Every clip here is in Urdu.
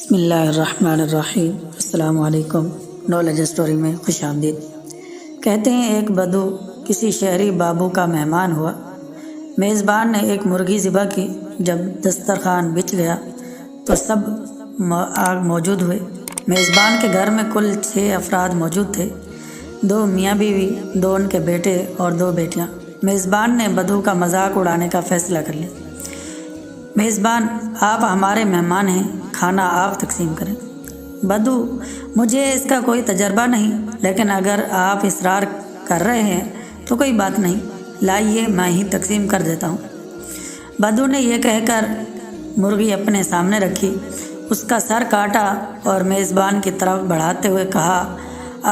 بسم اللہ الرحمن الرحیم۔ السلام علیکم۔ نالج اسٹوری میں خوش آمدید۔ کہتے ہیں ایک بدو کسی شہری بابو کا مہمان ہوا۔ میزبان نے ایک مرغی ذبح کی۔ جب دسترخوان بچھ گیا تو سب موجود ہوئے۔ میزبان کے گھر میں کل 6 افراد موجود تھے، 2 میاں بیوی، 2 ان کے بیٹے اور 2 بیٹیاں۔ میزبان نے بدو کا مذاق اڑانے کا فیصلہ کر لیا۔ میزبان: آپ ہمارے مہمان ہیں، کھانا آپ تقسیم کریں۔ بدو: مجھے اس کا کوئی تجربہ نہیں، لیکن اگر آپ اصرار کر رہے ہیں تو کوئی بات نہیں، لائیے میں ہی تقسیم کر دیتا ہوں۔ بدو نے یہ کہہ کر مرغی اپنے سامنے رکھی، اس کا سر کاٹا اور میزبان کی طرف بڑھاتے ہوئے کہا،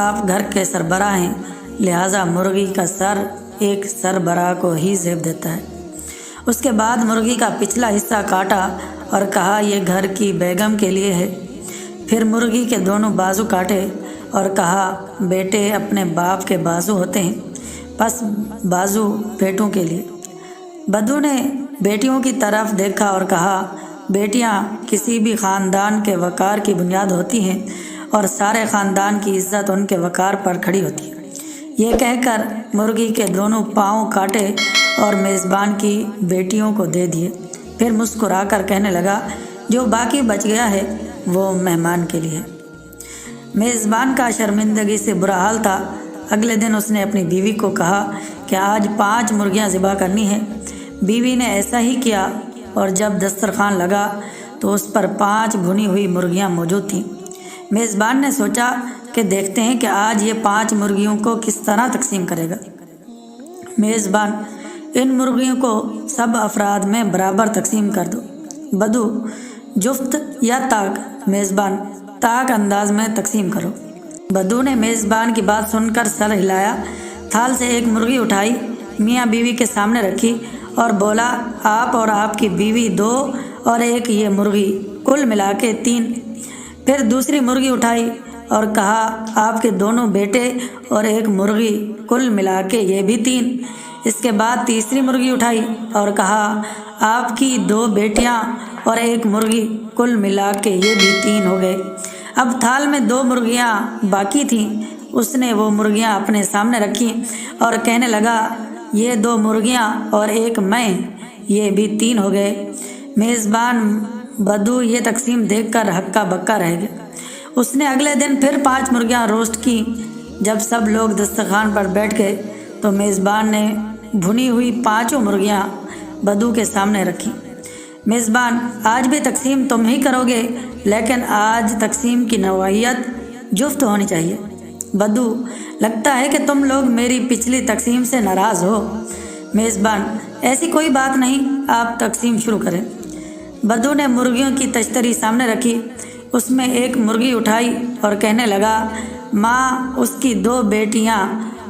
آپ گھر کے سربراہ ہیں، لہٰذا مرغی کا سر ایک سربراہ کو ہی زیب دیتا ہے۔ اس کے بعد مرغی کا پچھلا حصہ کاٹا اور کہا، یہ گھر کی بیگم کے لیے ہے۔ پھر مرغی کے دونوں بازو کاٹے اور کہا، بیٹے اپنے باپ کے بازو ہوتے ہیں، پس بازو بیٹوں کے لیے۔ بدو نے بیٹیوں کی طرف دیکھا اور کہا، بیٹیاں کسی بھی خاندان کے وقار کی بنیاد ہوتی ہیں اور سارے خاندان کی عزت ان کے وقار پر کھڑی ہوتی ہے۔ یہ کہہ کر مرغی کے دونوں پاؤں کاٹے اور میزبان کی بیٹیوں کو دے دیے۔ پھر مسکرا کر کہنے لگا، جو باقی بچ گیا ہے وہ مہمان کے لیے۔ میزبان کا شرمندگی سے برا حال تھا۔ اگلے دن اس نے اپنی بیوی کو کہا کہ آج 5 مرغیاں ذبح کرنی ہیں۔ بیوی نے ایسا ہی کیا اور جب دسترخوان لگا تو اس پر 5 بھنی ہوئی مرغیاں موجود تھیں۔ میزبان نے سوچا کہ دیکھتے ہیں کہ آج یہ 5 مرغیوں کو کس طرح تقسیم کرے گا۔ میزبان: ان مرغیوں کو سب افراد میں برابر تقسیم کر دو۔ بدو: جفت یا طاق؟ میزبان: طاق انداز میں تقسیم کرو۔ بدو نے میزبان کی بات سن کر سر ہلایا، تھال سے ایک مرغی اٹھائی، میاں بیوی کے سامنے رکھی اور بولا، آپ اور آپ کی بیوی 2 اور 1 یہ مرغی، کل ملا کے 3۔ پھر دوسری مرغی اٹھائی اور کہا، آپ کے دونوں بیٹے اور 1 مرغی، کل ملا کے یہ بھی 3۔ اس کے بعد تیسری مرغی اٹھائی اور کہا، آپ کی 2 بیٹیاں اور 1 مرغی، کل ملا کے یہ بھی 3 ہو گئے۔ اب تھال میں 2 مرغیاں باقی تھیں۔ اس نے وہ مرغیاں اپنے سامنے رکھیں اور کہنے لگا، یہ 2 مرغیاں اور 1 میں، یہ بھی 3 ہو گئے۔ میزبان بدو یہ تقسیم دیکھ کر ہکا بکا رہ گیا۔ اس نے اگلے دن پھر 5 مرغیاں روسٹ کی۔ جب سب لوگ دسترخوان پر بیٹھ گئے تو میزبان نے بھنی ہوئی 5 مرغیاں بدو کے سامنے رکھی۔ میزبان: آج بھی تقسیم تم ہی کرو گے، لیکن آج تقسیم کی نوعیت جفت ہونی چاہیے۔ بدو: لگتا ہے کہ تم لوگ میری پچھلی تقسیم سے ناراض ہو۔ میزبان: ایسی کوئی بات نہیں، آپ تقسیم شروع کریں۔ بدو نے مرغیوں کی تشتری سامنے رکھی، اس میں 1 مرغی اٹھائی اور کہنے لگا، ماں، اس کی 2 بیٹیاں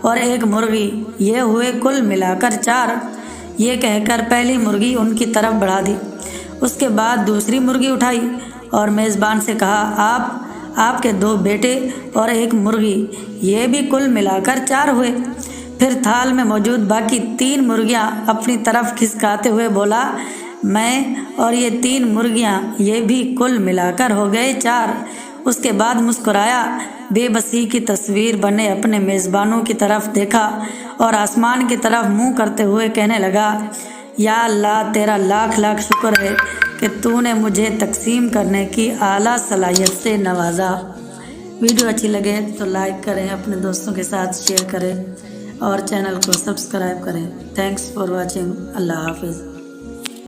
اور 1 مرغی، یہ ہوئے کل ملا کر 4۔ یہ کہہ کر پہلی مرغی ان کی طرف بڑھا دی۔ اس کے بعد دوسری مرغی اٹھائی اور میزبان سے کہا، آپ کے 2 بیٹے اور 1 مرغی، یہ بھی کل ملا کر 4 ہوئے۔ پھر تھال میں موجود باقی 3 مرغیاں اپنی طرف کھسکاتے ہوئے بولا، میں اور یہ 3 مرغیاں، یہ بھی کل ملا کر ہو گئے 4۔ اس کے بعد مسکرایا، بے بسی کی تصویر بنے اپنے میزبانوں کی طرف دیکھا اور آسمان کی طرف منہ کرتے ہوئے کہنے لگا، یا اللہ، تیرا لاکھ لاکھ شکر ہے کہ تو نے مجھے تقسیم کرنے کی اعلیٰ صلاحیت سے نوازا۔ ویڈیو اچھی لگے تو لائک کریں، اپنے دوستوں کے ساتھ شیئر کریں اور چینل کو سبسکرائب کریں۔ Thanks for watching. اللہ حافظ۔